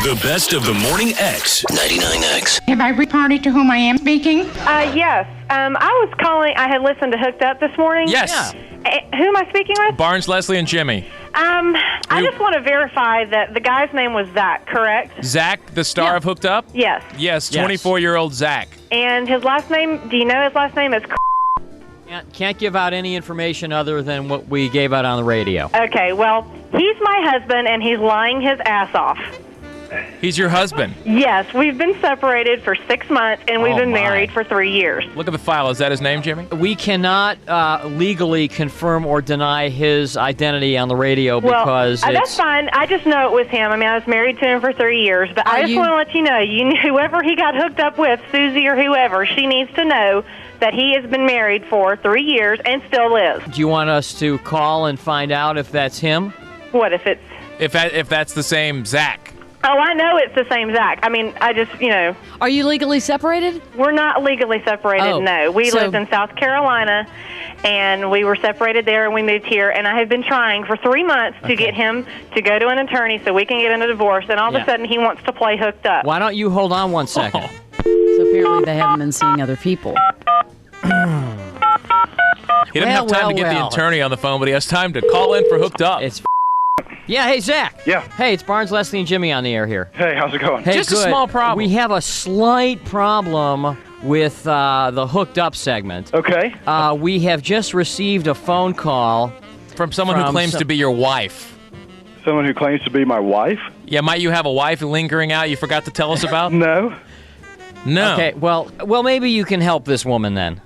The best of the Morning X. 99X. Have I reported to whom I am speaking? Yes. I was calling. I had listened to Hooked Up this morning. Yes. Who am I speaking with? Barnes, Leslie, and Jimmy. I just want to verify that the guy's name was Zach, correct? Zach, the star of Hooked Up? Yes. Yes, 24-year-old Zach. And his last name, do you know his last name is Can't give out any information other than what we gave out on the radio. Okay, well, he's my husband, and he's lying his ass off. He's your husband. Yes, we've been separated for 6 months, and we've been married for 3 years. Look at the file. Is that his name, Jimmy? We cannot legally confirm or deny his identity on the radio because that's fine. I just know it was him. I mean, I was married to him for 3 years, but I just want to let you know, whoever he got hooked up with, Susie or whoever, she needs to know that he has been married for 3 years and still lives. Do you want us to call and find out if that's him? What if it's... If that's the same Zach. Oh, I know it's the same Zach. I mean, I just, Are you legally separated? We're not legally separated, no. We lived in South Carolina, and we were separated there, and we moved here. And I have been trying for 3 months to get him to go to an attorney so we can get in a divorce. And all of a sudden, he wants to play Hooked Up. Why don't you hold on 1 second? So apparently they haven't been seeing other people. He didn't have time to get the attorney on the phone, but he has time to call in for Hooked Up. Yeah, hey, Zach. Yeah. Hey, it's Barnes, Leslie, and Jimmy on the air here. Hey, how's it going? Hey, Just good. a small problem. We have a slight problem with the Hooked Up segment. Okay. We have just received a phone call from someone who claims to be your wife. Someone who claims to be my wife? Yeah, might you have a wife lingering out you forgot to tell us about? No. No. Okay, well, maybe you can help this woman then.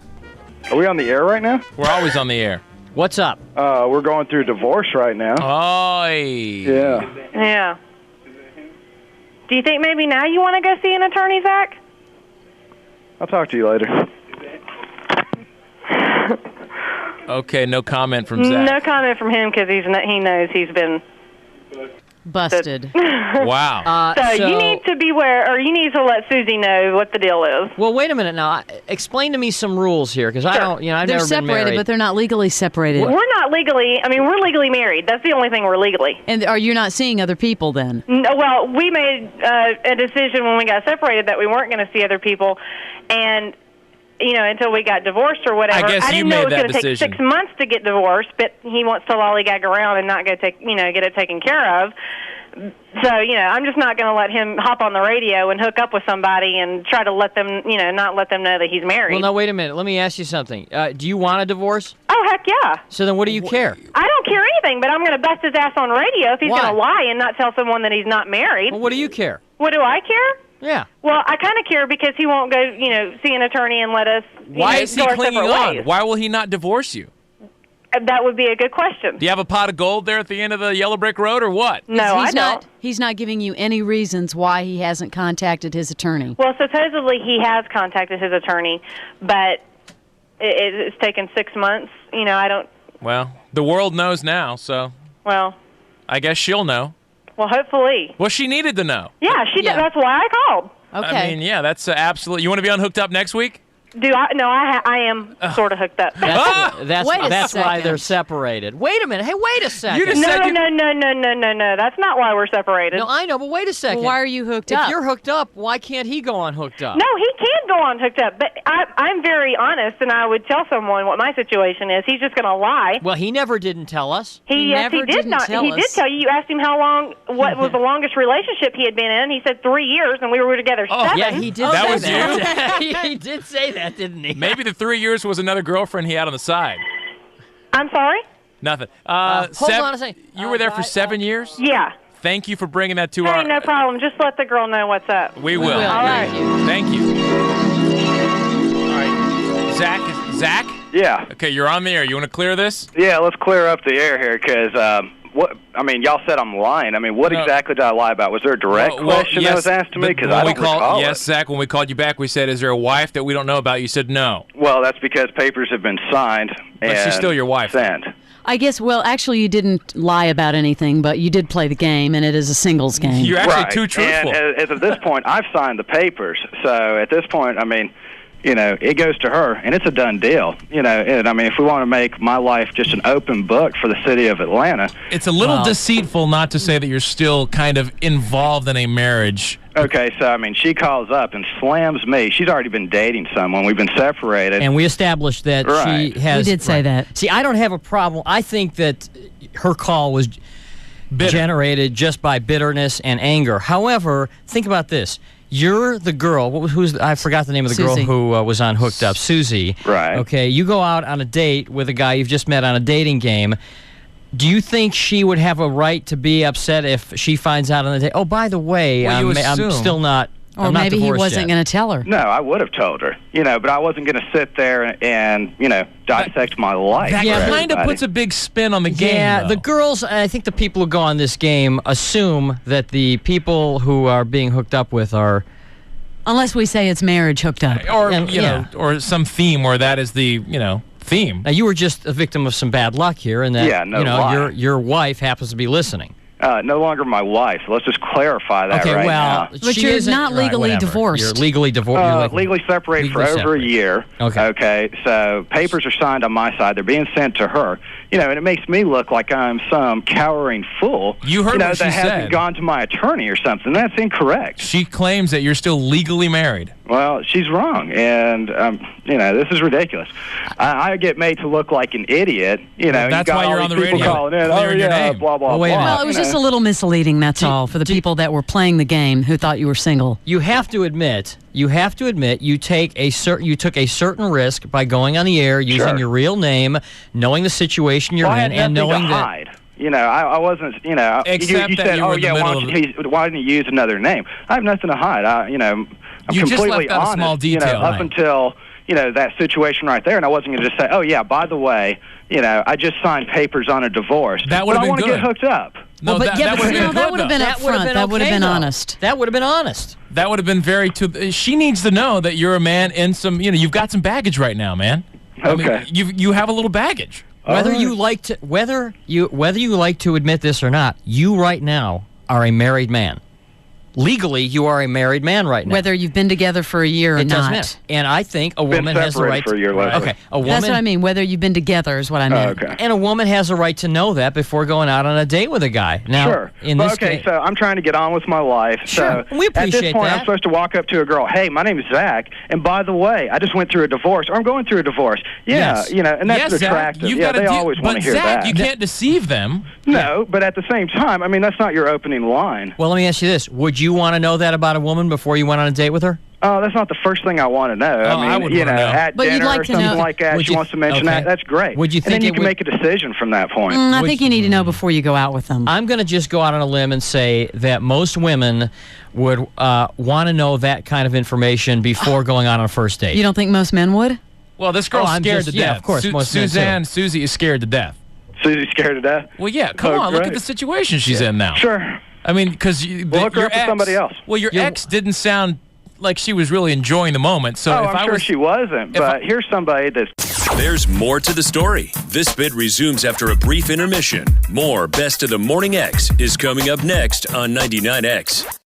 Are we on the air right now? We're always on the air. What's up? We're going through divorce right now. Yeah. Yeah. Do you think maybe now you want to go see an attorney, Zach? I'll talk to you later. Okay, no comment from Zach. No comment from him because he knows he's been... Busted. Wow. So you need to beware, or you need to let Susie know what the deal is. Well, wait a minute now. Explain to me some rules here, because I don't, I've They're never been separated, married. but they're not legally separated. We're not legally, we're legally married. That's the only thing we're legally. And are you not seeing other people then? No, well, we made a decision when we got separated that we weren't going to see other people, and until we got divorced or whatever. I guess you didn't know made it was that going to take decision. 6 months to get divorced, but he wants to lollygag around and not go get it taken care of. So, I'm just not going to let him hop on the radio and hook up with somebody and try to let them, not let them know that he's married. Well, now, wait a minute. Let me ask you something. Do you want a divorce? Oh, heck yeah. So then what do you care? I don't care anything, but I'm going to bust his ass on radio if he's going to lie and not tell someone that he's not married. Well, what do you care? What do I care? Yeah. Well, I kind of care because he won't go, see an attorney and let us, Why is he go our clinging separate on? ways. Why will he not divorce you? That would be a good question. Do you have a pot of gold there at the end of the yellow brick road or what? No, I don't. He's not giving you any reasons why he hasn't contacted his attorney. Well, supposedly he has contacted his attorney, but it's taken 6 months. I don't... Well, the world knows now, so... Well... I guess she'll know. Well, hopefully. Well, she needed to know. Yeah, she did. That's why I called. Okay. I mean, yeah, that's absolutely... You want to be on Hooked Up next week? Do I? No, I am sort of hooked up. That's why they're separated. Wait a minute. Hey, wait a second. No. That's not why we're separated. No, I know, but wait a second. Well, why are you hooked up? If you're hooked up, why can't he go on Hooked Up? No, he can go on Hooked Up, but I'm very honest, and I would tell someone what my situation is. He's just going to lie. Well, he never didn't tell us. He did not. He did tell you. You asked him how long, what was the longest relationship he had been in. He said 3 years, and we were together 7. Yeah, he did. That say was that. you? He did say that, didn't he? Maybe the 3 years was another girlfriend he had on the side. I'm sorry? Nothing. Hold on a second. You were there for 7 years? Yeah. Thank you for bringing that to Hey, our... no problem. Just let the girl know what's up. We will. All right. Thank you. All right. Zach? Yeah. Okay, you're on the air. You want to clear this? Yeah, let's clear up the air here, because, y'all said I'm lying. What exactly did I lie about? Was there a direct question that was asked to me? Because I don't recall Yes, Zach, when we called you back, we said, is there a wife that we don't know about? You said no. Well, that's because papers have been signed But and she's still your wife. sent. I guess, actually you didn't lie about anything, but you did play the game, and it is a singles game. You're actually Right. too truthful. And as of this point, I've signed the papers. So at this point, it goes to her, and it's a done deal. And I mean, if we want to make my life just an open book for the city of Atlanta. It's a little deceitful not to say that you're still kind of involved in a marriage. Okay, so, I mean, she calls up and slams me. She's already been dating someone. We've been separated. And we established that right. she has... We did say that. See, I don't have a problem. I think that her call was generated just by bitterness and anger. However, think about this. You're the girl. I forgot the name of the Susie. girl who was on Hooked Up. Susie. Right. Okay, you go out on a date with a guy you've just met on a dating game. Do you think she would have a right to be upset if she finds out on the date? Oh, by the way, Well, I'm still not. Or I'm not maybe he divorced wasn't yet. going to tell her. No, I would have told her, but I wasn't going to sit there and dissect my life. That for kind of everybody. puts a big spin on the game. Yeah, though. the girls, I think the people who go on this game assume that the people who are being hooked up with are... Unless we say it's marriage hooked up. Or, or some theme where that is the, theme. Now, you were just a victim of some bad luck here, and that your wife happens to be listening. No longer my wife. So let's just clarify that okay, now. But she you're isn't- not legally whatever. divorced. You're legally divorced. Legally separated for over a year. Okay. So papers are signed on my side. They're being sent to her. And it makes me look like I'm some cowering fool. You heard what she that hasn't said. gone to my attorney or something. That's incorrect. She claims that you're still legally married. Well, she's wrong, and this is ridiculous. I get made to look like an idiot. That's why you're on the radio, calling in. clearing your name. Blah blah wait a blah. minute. Well, it was just a little misleading, that's all, for the people that were playing the game who thought you were single. You have to admit you took a certain risk by going on the air, using your real name, knowing the situation you're I in, had and nothing knowing to that. hide. I wasn't, Except you that said, you were in the middle why didn't you use another name? I have nothing to hide. I'm You just completely left out a honest, small detail, up right? until, that situation right there, and I wasn't going to just say, oh, yeah, by the way, I just signed papers on a divorce. That would have been I want to good. get hooked up. No, Well, but that yeah, would but have been that good, would have been though. upfront. That would have been honest. That would have been honest. That would have been very... She needs to know that you're a man in some... you've got some baggage right now, man. Okay. I mean, you have a little baggage. Whether you like to admit this or not, you right now are a married man. Legally, you are a married man right now. Whether you've been together for a year or it doesn't not. matter. And I think a woman has the right for a year, Leslie. Okay, a woman. That's what I mean. Whether you've been together is what I meant. Okay. And a woman has a right to know that before going out on a date with a guy. Now, Sure. in this case, so I'm trying to get on with my life. Sure. So We at this appreciate point, that. I'm supposed to walk up to a girl, hey, my name is Zach, and by the way, I just went through a divorce, or I'm going through a divorce. Yeah, Yes. and that's Yes, Zach, attractive. you've Yeah, got they always want to hear Zach, that. you can't deceive them. No, but at the same time, I mean, that's not your opening line. well, let me ask you this: would you want to know that about a woman before you went on a date with her? Oh, that's not the first thing I want to know. I would you wanna know. at But you'd dinner like or to something know- like that, Would she you- wants to mention okay. that. That's great. Would you and then think you it can would- make a decision from that point. I Would think you need to know before you go out with them. I'm going to just go out on a limb and say that most women would want to know that kind of information before going on a first date. You don't think most men would? Well, this girl's I'm scared just- to death. yeah, of course, most men too. Susie is scared to death. Susie's scared to death? Well, yeah, come Oh, on, look great. at the situation she's in now. Sure. I mean, because We'll hook her up with somebody else. Well, your ex didn't sound like she was really enjoying the moment. So if I'm I sure was, she wasn't, but here's somebody that's... There's more to the story. This bit resumes after a brief intermission. More Best of the Morning X is coming up next on 99X.